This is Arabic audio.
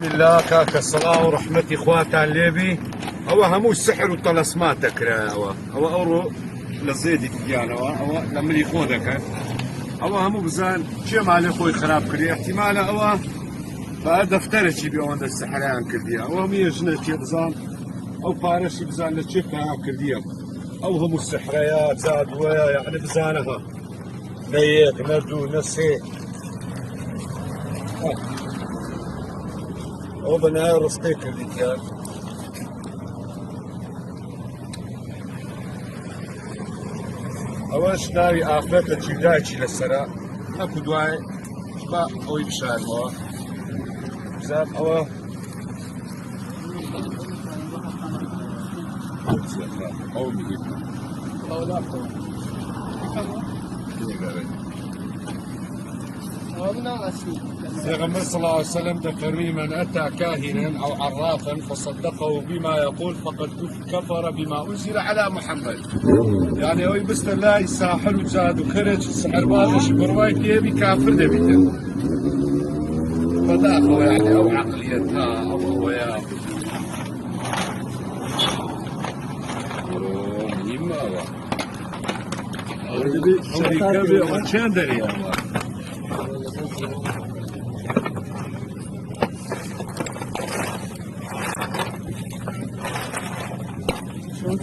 بسم الله كاك الصلاة ورحمة إخواتها الليبي أو همو السحر والطلسمات كرا أو أورو لزيدي تجانا أو لما يخودك أو همو بزان شو مالي خوي خراب كري احتمال أو بعد دفترشي بيوند السحران كرديا أو هم يجنا شي بزان أو بارشي بزان لتشيكها كرديا أو هم السحريات زاد ويا يعني بزانها نيك نردو نسي أو بناء رزقك الرجال أواش ناوي آخرت الجدايتي للسراء أكو دواي با أوي بشار موا بزاف أوا أو مهيب أو لا النبي صلى الله عليه وسلم ذكر من أتى كاهنا أو عرافا فصدقه بما يقول فقد كفر بما أنزل على محمد. يعني هو بس الله ساحر وزاد وكرج السحر باغش برواية يبي كافر دبيته. فداخل يعني أو عقليتها أو هويا. مهمة هو. هو كان دري هو. شو